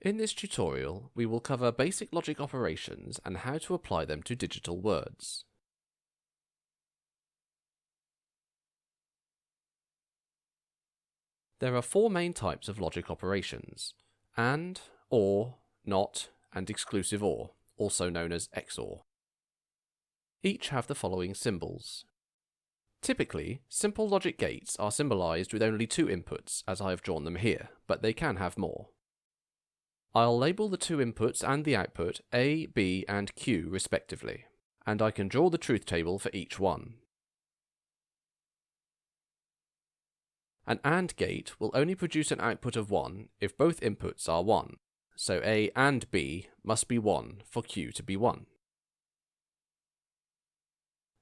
In this tutorial, we will cover basic logic operations and how to apply them to digital words. There are four main types of logic operations: AND, OR, NOT, and exclusive OR, also known as XOR. Each have the following symbols. Typically, simple logic gates are symbolized with only two inputs, as I have drawn them here, but they can have more. I'll label the two inputs and the output A, B, and Q respectively, and I can draw the truth table for each one. An AND gate will only produce an output of 1 if both inputs are 1, so A and B must be 1 for Q to be 1.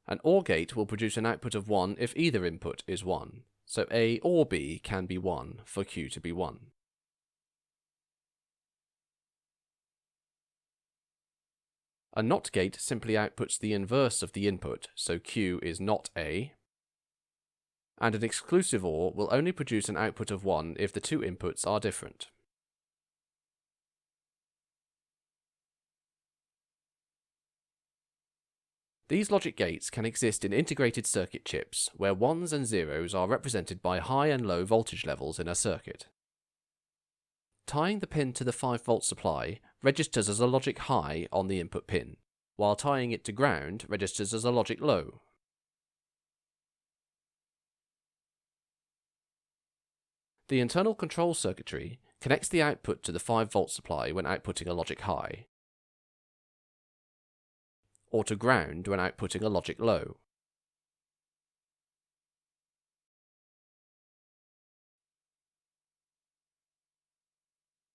An OR gate will produce an output of 1 if either input is 1, so A or B can be 1 for Q to be 1. A NOT gate simply outputs the inverse of the input, so Q is not A, and an exclusive OR will only produce an output of 1 if the two inputs are different. These logic gates can exist in integrated circuit chips, where 1s and 0s are represented by high and low voltage levels in a circuit. Tying the pin to the 5-volt supply registers as a logic high on the input pin, while tying it to ground registers as a logic low. The internal control circuitry connects the output to the 5-volt supply when outputting a logic high, or to ground when outputting a logic low.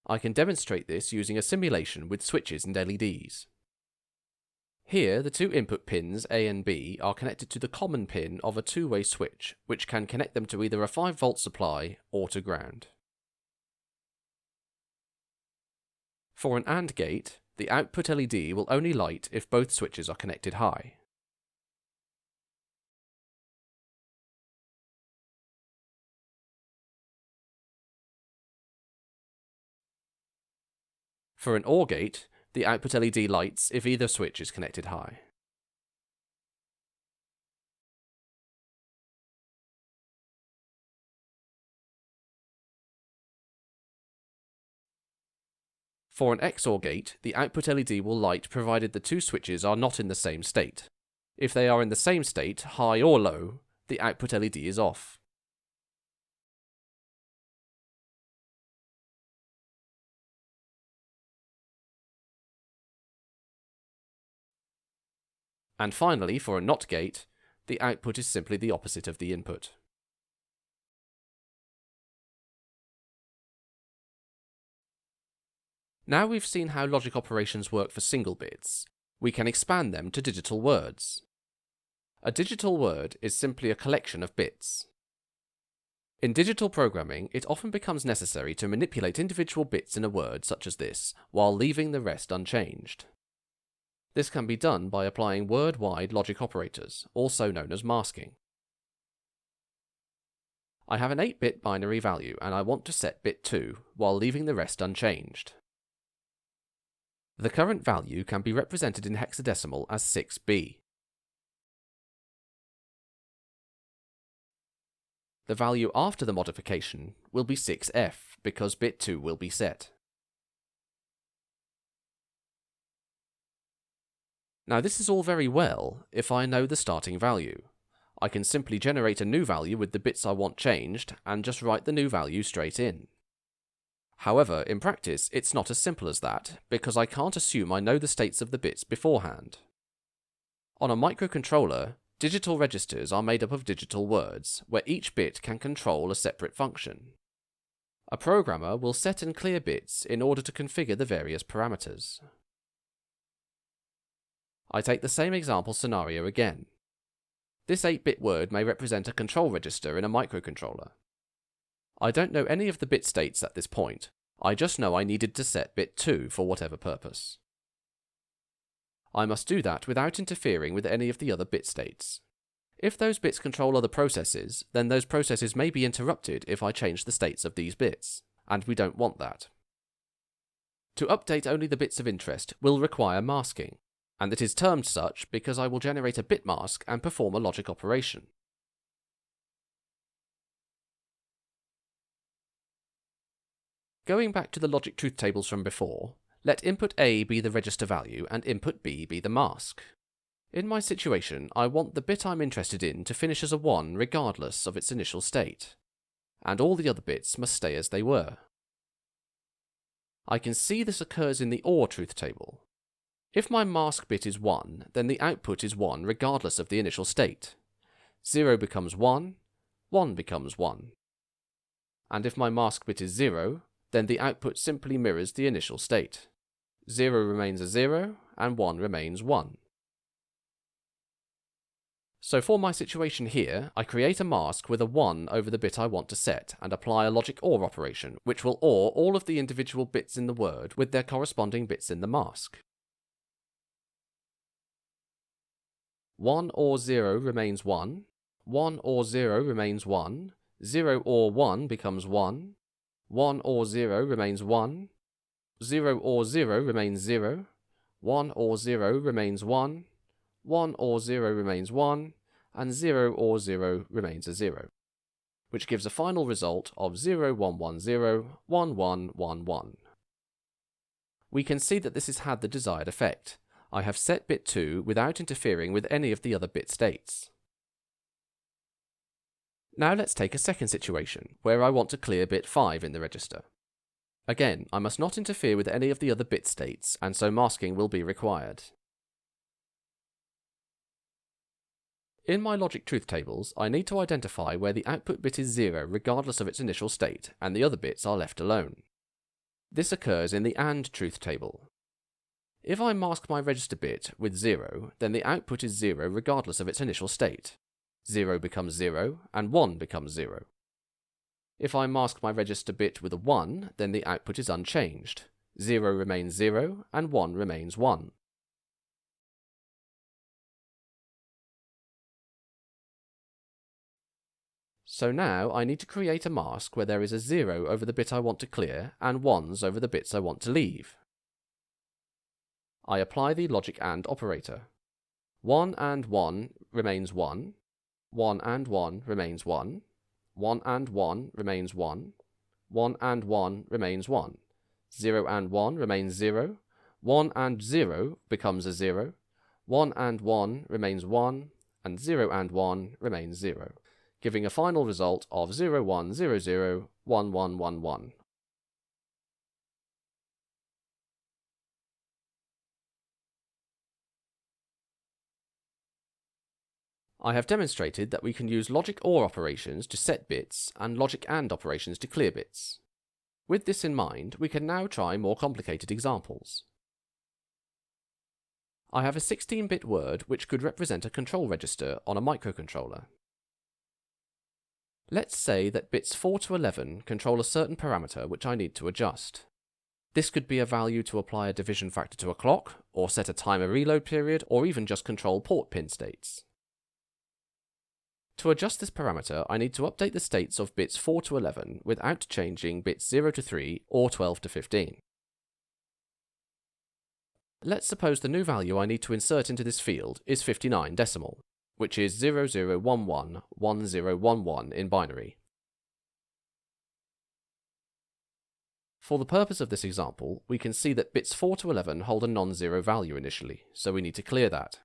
I can demonstrate this using a simulation with switches and LEDs. Here, the two input pins A and B are connected to the common pin of a two-way switch, which can connect them to either a 5-volt supply or to ground. For an AND gate, the output LED will only light if both switches are connected high. For an OR gate, the output LED lights if either switch is connected high. For an XOR gate, the output LED will light provided the two switches are not in the same state. If they are in the same state, high or low, the output LED is off. And finally, for a NOT gate, the output is simply the opposite of the input. Now we've seen how logic operations work for single bits, we can expand them to digital words. A digital word is simply a collection of bits. In digital programming, it often becomes necessary to manipulate individual bits in a word such as this, while leaving the rest unchanged. This can be done by applying word-wide logic operators, also known as masking. I have an 8-bit binary value and I want to set bit 2, while leaving the rest unchanged. The current value can be represented in hexadecimal as 6B. The value after the modification will be 6F because bit 2 will be set. Now this is all very well if I know the starting value. I can simply generate a new value with the bits I want changed and just write the new value straight in. However, in practice, it's not as simple as that, because I can't assume I know the states of the bits beforehand. On a microcontroller, digital registers are made up of digital words, where each bit can control a separate function. A programmer will set and clear bits in order to configure the various parameters. I take the same example scenario again. This 8-bit word may represent a control register in a microcontroller. I don't know any of the bit states at this point, I just know I needed to set bit 2 for whatever purpose. I must do that without interfering with any of the other bit states. If those bits control other processes, then those processes may be interrupted if I change the states of these bits, and we don't want that. To update only the bits of interest will require masking, and it is termed such because I will generate a bit mask and perform a logic operation. Going back to the logic truth tables from before, let input A be the register value and input B be the mask. In my situation, I want the bit I'm interested in to finish as a 1 regardless of its initial state, and all the other bits must stay as they were. I can see this occurs in the OR truth table. If my mask bit is 1, then the output is 1 regardless of the initial state. 0 becomes 1, 1 becomes 1. And if my mask bit is 0, then the output simply mirrors the initial state. 0 remains a 0, and 1 remains 1. So for my situation here, I create a mask with a 1 over the bit I want to set and apply a logic OR operation, which will OR all of the individual bits in the word with their corresponding bits in the mask. 1 OR 0 remains 1, 1 OR 0 remains 1, 0 OR 1 becomes 1, 1 OR 0 remains 1, 0 OR 0 remains 0, 1 OR 0 remains 1, 1 OR 0 remains 1, and 0 OR 0 remains a 0, which gives a final result of 0, 1, 1, 0, 1, 1, 1, 1. We can see that this has had the desired effect. I have set bit 2 without interfering with any of the other bit states. Now let's take a second situation, where I want to clear bit 5 in the register. Again, I must not interfere with any of the other bit states, and so masking will be required. In my logic truth tables, I need to identify where the output bit is 0 regardless of its initial state, and the other bits are left alone. This occurs in the AND truth table. If I mask my register bit with 0, then the output is 0 regardless of its initial state. 0 becomes 0, and 1 becomes 0. If I mask my register bit with a 1, then the output is unchanged. 0 remains 0, and 1 remains 1. So now I need to create a mask where there is a 0 over the bit I want to clear, and 1s over the bits I want to leave. I apply the logic AND operator. 1 and 1 remains 1, 1 and 1 remains 1, 1 and 1 remains 1, 1 and 1 remains 1, 0 and 1 remains 0, 1 and 0 becomes a 0, 1 and 1 remains 1, and 0 and 1 remains 0, giving a final result of 0, 1, 0, 0, 1, 1, 1, 1. I have demonstrated that we can use logic OR operations to set bits and logic AND operations to clear bits. With this in mind, we can now try more complicated examples. I have a 16-bit word which could represent a control register on a microcontroller. Let's say that bits 4 to 11 control a certain parameter which I need to adjust. This could be a value to apply a division factor to a clock, or set a timer reload period, or even just control port pin states. To adjust this parameter, I need to update the states of bits 4 to 11 without changing bits 0 to 3 or 12 to 15. Let's suppose the new value I need to insert into this field is 59 decimal, which is 00111011 in binary. For the purpose of this example, we can see that bits 4 to 11 hold a non-zero value initially, so we need to clear that.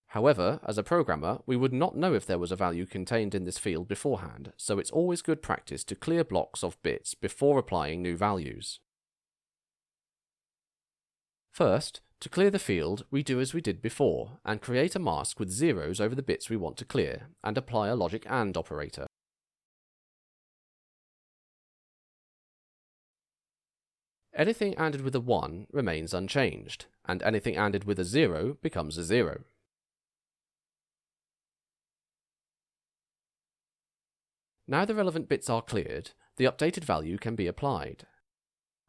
However, as a programmer, we would not know if there was a value contained in this field beforehand, so it's always good practice to clear blocks of bits before applying new values. First, to clear the field, we do as we did before, and create a mask with zeros over the bits we want to clear, and apply a logic AND operator. Anything ANDed with a 1 remains unchanged, and anything ANDed with a 0 becomes a 0. Now the relevant bits are cleared, the updated value can be applied.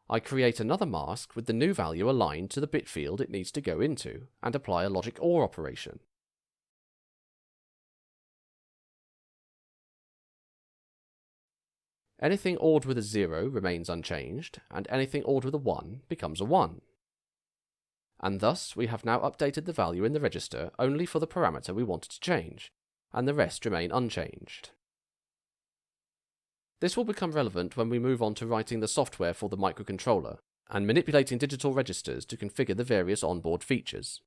I create another mask with the new value aligned to the bit field it needs to go into, and apply a logic OR operation. Anything ORed with a 0 remains unchanged, and anything ORed with a 1 becomes a 1. And thus we have now updated the value in the register only for the parameter we wanted to change, and the rest remain unchanged. This will become relevant when we move on to writing the software for the microcontroller, and manipulating digital registers to configure the various onboard features.